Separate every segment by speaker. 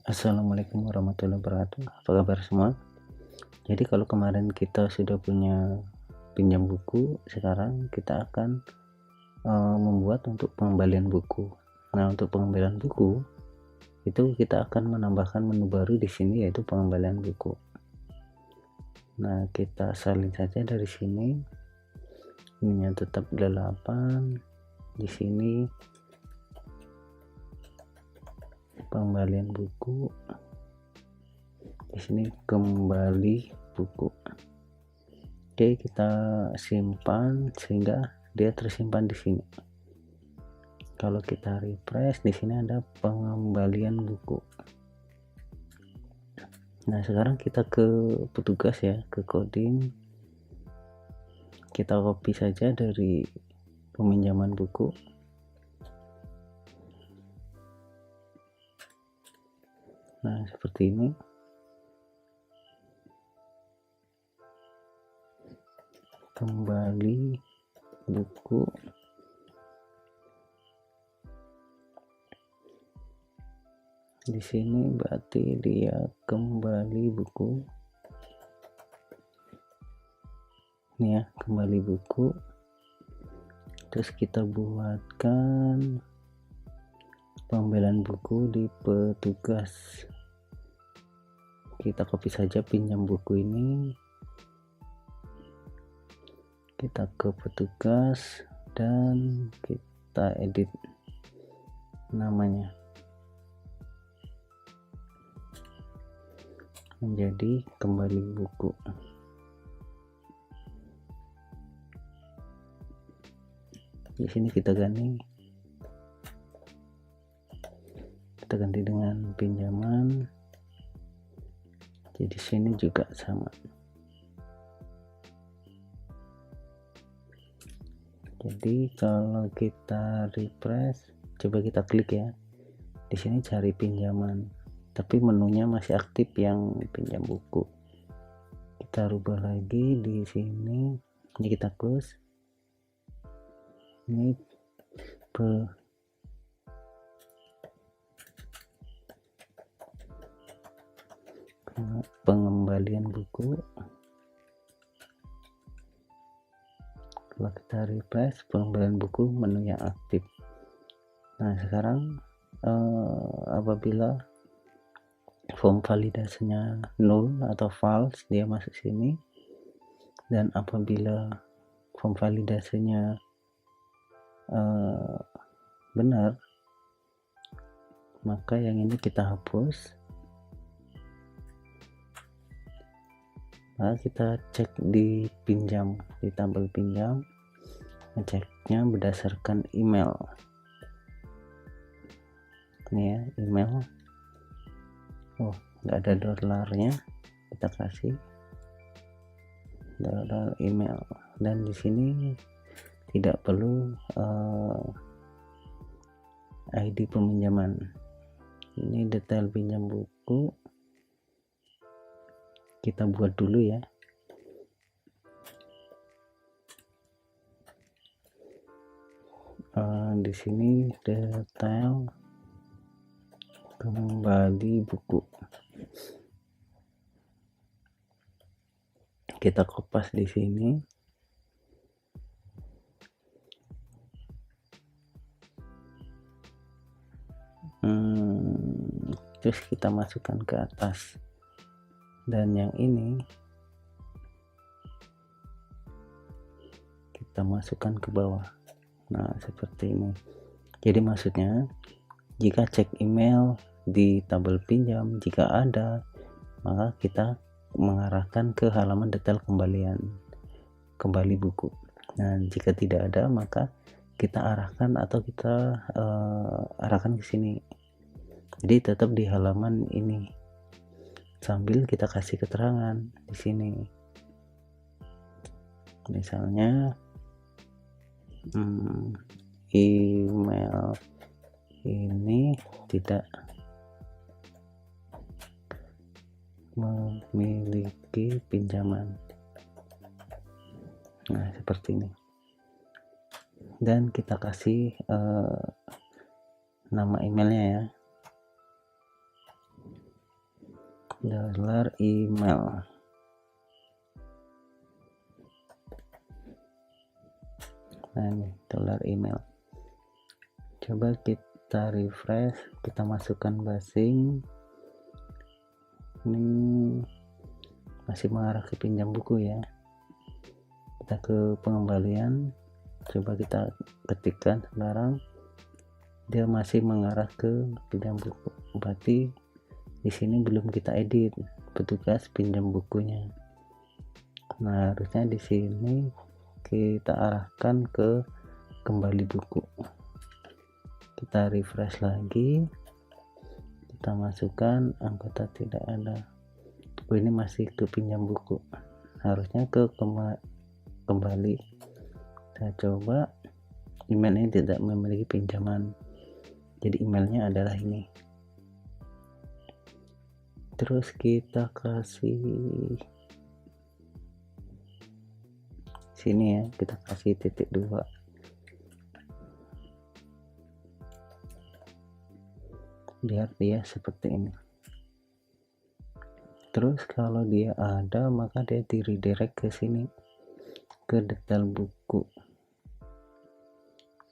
Speaker 1: Assalamualaikum warahmatullahi wabarakatuh. Apa kabar semua? Jadi kalau kemarin kita sudah punya pinjam buku, sekarang kita akan membuat untuk pengembalian buku. Nah, untuk pengembalian buku itu kita akan menambahkan menu baru di sini, yaitu pengembalian buku. Nah, kita salin saja dari sini. Ininya tetap 8. Di sini pengembalian buku. Di sini kembali buku. Oke, kita simpan sehingga dia tersimpan di sini. Kalau kita refresh, di sini ada pengembalian buku. Nah, sekarang kita ke petugas ya, ke coding. Kita copy saja dari peminjaman buku. Nah, seperti ini. Kembali buku. Di sini berarti dia kembali buku. Ini ya, kembali buku. Terus kita buatkan pengembalian buku di petugas. Kita copy saja pinjam buku ini. Kita ke petugas dan kita edit namanya menjadi kembali buku. Di sini kita ganti dengan pinjaman. Jadi sini juga sama. Jadi kalau kita refresh, coba kita klik ya. Di sini cari pinjaman, tapi menunya masih aktif yang pinjam buku. Kita rubah lagi di sini. Ini kita close. Ini pengembalian buku. Kalau kita refresh, pengembalian buku menu yang aktif. Nah, sekarang apabila form validasinya null atau false, dia masuk sini. Dan apabila form validasinya benar, maka yang ini kita hapus. Nah, kita cek di pinjam, di tabel pinjam, ngeceknya berdasarkan email. Ini ya, email. Oh, nggak ada dolarnya, kita kasih dolar email. Dan di sini tidak perlu ID peminjaman. Ini detail pinjam buku. Kita buat dulu ya. Di sini detail kembali buku. Kita kopas di sini. Terus kita masukkan ke atas. Dan yang ini kita masukkan ke bawah. Nah, seperti ini. Jadi maksudnya, jika cek email di tabel pinjam, jika ada, maka kita mengarahkan ke halaman detail kembali buku. Nah, jika tidak ada, maka kita arahkan atau kita arahkan ke sini. Jadi tetap di halaman ini, sambil kita kasih keterangan di sini. Misalnya email ini tidak memiliki pinjaman. Nah, seperti ini. Dan kita kasih nama emailnya ya. email. Nah ini $email. Coba kita refresh, kita masukkan basing. Ini masih mengarah ke pinjam buku ya. Kita ke pengembalian, coba kita ketikkan sekarang, dia masih mengarah ke pinjam buku. Berarti di sini belum kita edit petugas pinjam bukunya. Nah harusnya di sini kita arahkan ke kembali buku. Kita refresh lagi, kita masukkan anggota tidak ada. Oh ini masih ke pinjam buku, harusnya ke kembali. Saya coba, email ini tidak memiliki pinjaman, jadi emailnya adalah ini. Terus kita kasih sini ya, kita kasih titik 2, biar dia seperti ini. Terus kalau dia ada, maka dia di redirect ke sini, ke detail buku.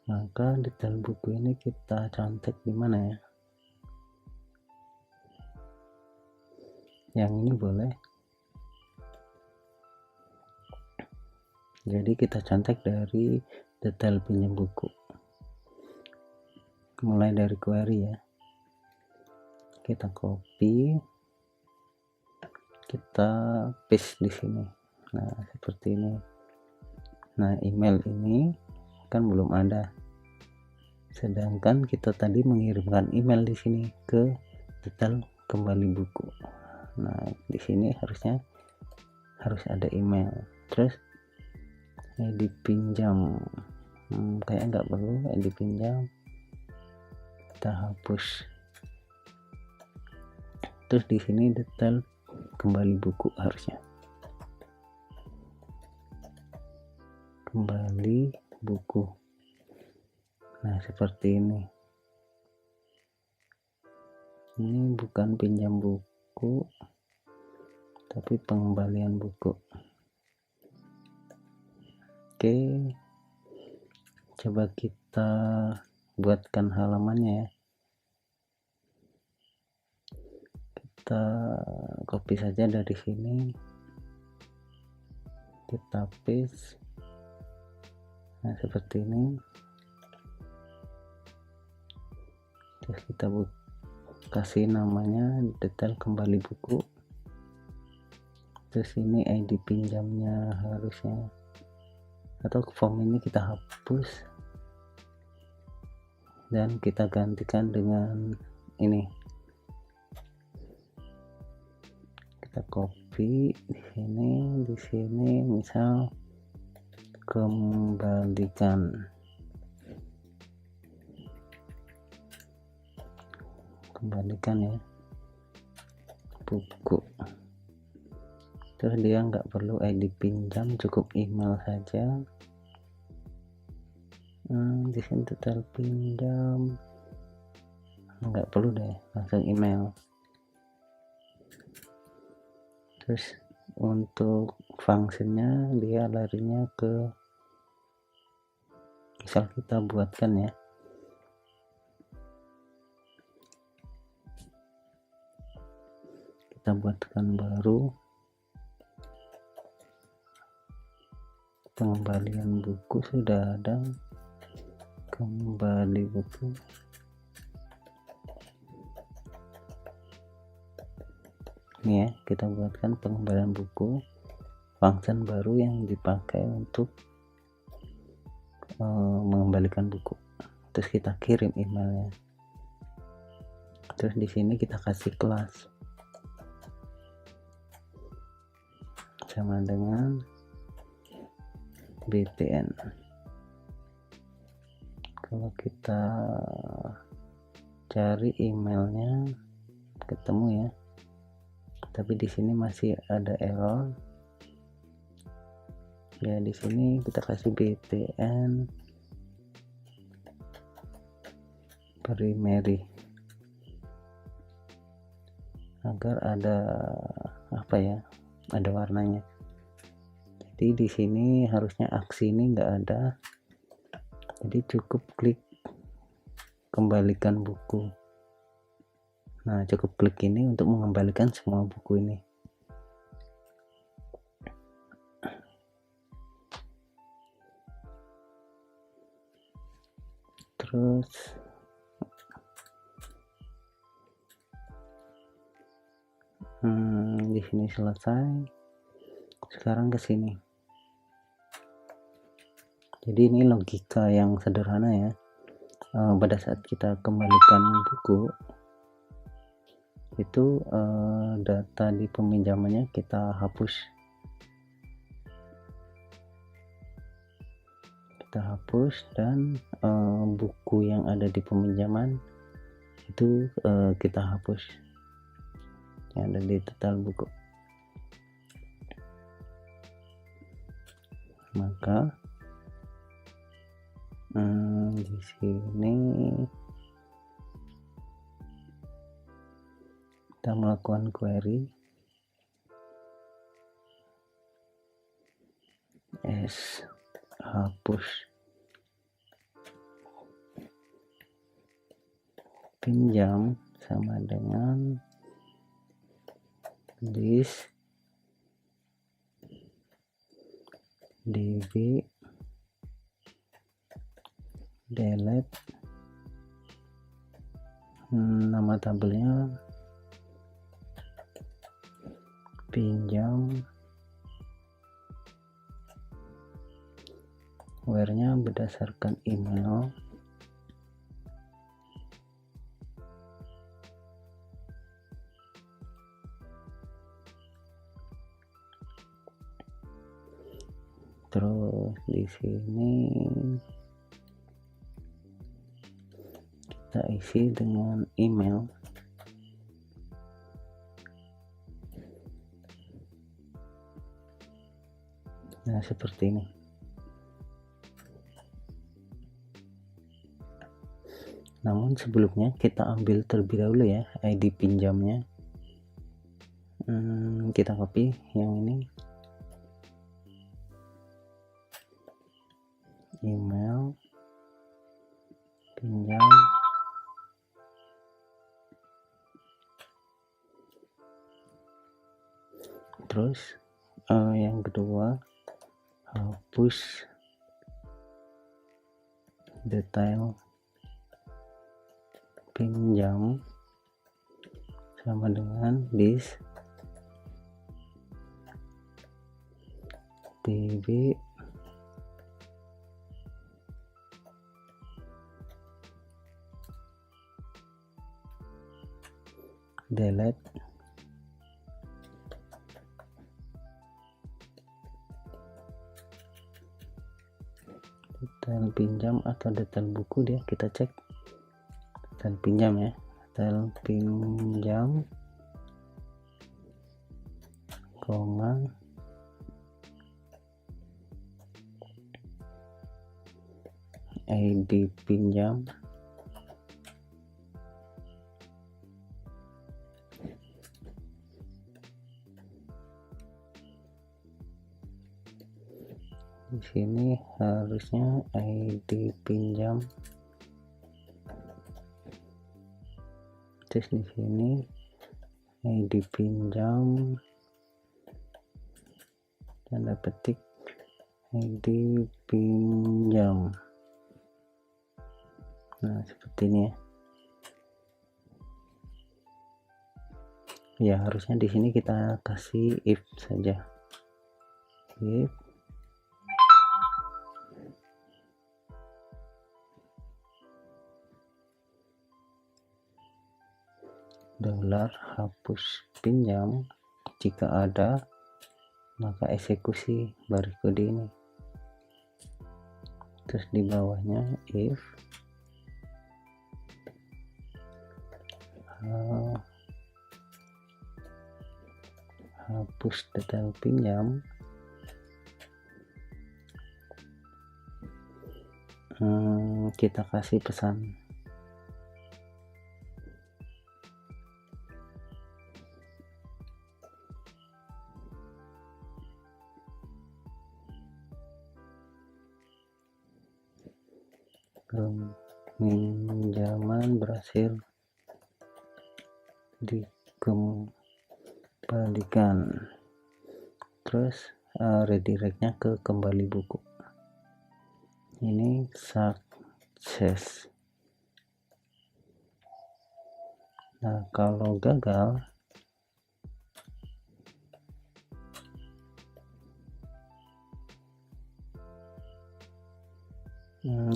Speaker 1: Maka detail buku ini kita contek di mana ya? Yang ini boleh. Jadi kita contek dari detail pinjam buku, mulai dari query ya. Kita copy, kita paste di sini. Nah seperti ini. Nah email ini kan belum ada, sedangkan kita tadi mengirimkan email di sini ke detail kembali buku. Nah di sini harusnya harus ada email. Terus dipinjam, kayak nggak perlu dipinjam, kita hapus. Terus di sini detail kembali buku, harusnya kembali buku. Nah seperti ini. Ini bukan pinjam buku, tapi pengembalian buku. Oke, coba kita buatkan halamannya ya. Kita copy saja dari sini, kita paste. Nah seperti ini. Terus kita kasih namanya detail kembali buku. Terus ini ID pinjamnya harusnya, atau form ini kita hapus dan kita gantikan dengan ini. Kita copy di sini misal kembalikan ya buku. Terus dia nggak perlu ID pinjam, cukup email saja. Di sini total pinjam nggak perlu deh, langsung email. Terus untuk fungsinya dia larinya ke, misal kita buatkan ya, kita buatkan baru pengembalian buku, sudah ada kembali buku. Ini ya, kita buatkan pengembalian buku, function baru yang dipakai untuk mengembalikan buku. Terus kita kirim emailnya. Terus di sini kita kasih kelas sama dengan BTN. Kalau kita cari emailnya ketemu ya, tapi di sini masih ada error ya. Di sini kita kasih BTN primary. agar ada apa ya, ada warnanya. Jadi di sini harusnya aksi ini enggak ada, jadi cukup klik kembalikan buku. Nah, cukup klik ini untuk mengembalikan semua buku ini. Terus di sini selesai. Sekarang ke sini. Jadi ini logika yang sederhana ya. Pada saat kita kembalikan buku itu data di peminjamannya kita hapus. Dan buku yang ada di peminjaman itu kita hapus, yang ada di total buku. Maka di sini kita melakukan query s hapus pinjam sama dengan list db delete nama tabelnya pinjam, where-nya berdasarkan email, terus di sini kita isi dengan email. Nah, seperti ini. Namun sebelumnya kita ambil terlebih dahulu ya ID pinjamnya. Kita copy yang ini, email pinjam, terus yang kedua hapus detail pinjam sama dengan list db delete detail pinjam atau detail buku, dia kita cek detail pinjam ya, detail pinjam koma ID pinjam di sini harusnya ID pinjam, terus di sini ID pinjam tanda petik ID pinjam. Nah, seperti ini ya. Ya, harusnya di sini kita kasih if saja. If dolar hapus pinjam, jika ada maka eksekusi baris kode ini. Terus di bawahnya if hapus detail pinjam kita kasih pesan Peminjaman berhasil dikembalikan. Terus redirectnya ke kembali buku. Ini sukses. Nah, kalau gagal,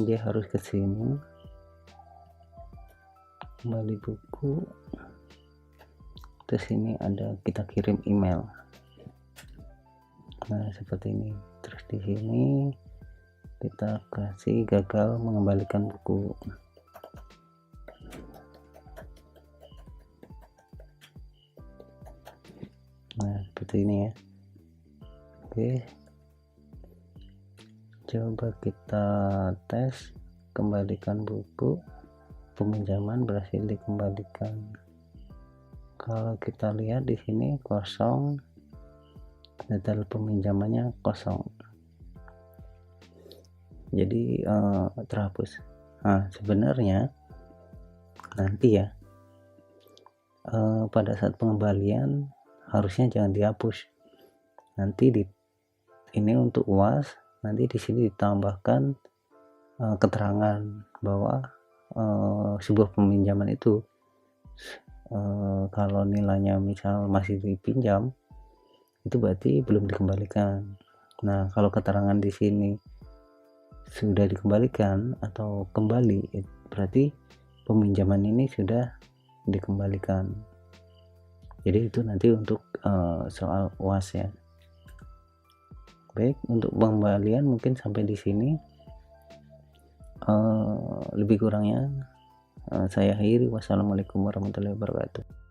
Speaker 1: dia harus ke sini, kembali buku, terus ini ada kita kirim email. Nah, seperti ini. Terus di sini kita kasih gagal mengembalikan buku. Nah, seperti ini ya. Oke, coba kita tes. Kembalikan buku, peminjaman berhasil dikembalikan. Kalau kita lihat di sini kosong, data peminjamannya kosong, jadi terhapus. Nah, sebenarnya nanti ya pada saat pengembalian harusnya jangan dihapus. Nanti ini untuk UAS, nanti di sini ditambahkan keterangan bahwa sebuah peminjaman itu kalau nilainya misal masih dipinjam, itu berarti belum dikembalikan. Nah, kalau keterangan di sini sudah dikembalikan atau kembali, berarti peminjaman ini sudah dikembalikan. Jadi itu nanti untuk soal UAS ya. Baik, untuk pengembalian mungkin sampai di sini. Lebih kurangnya saya akhiri. Wassalamualaikum warahmatullahi wabarakatuh.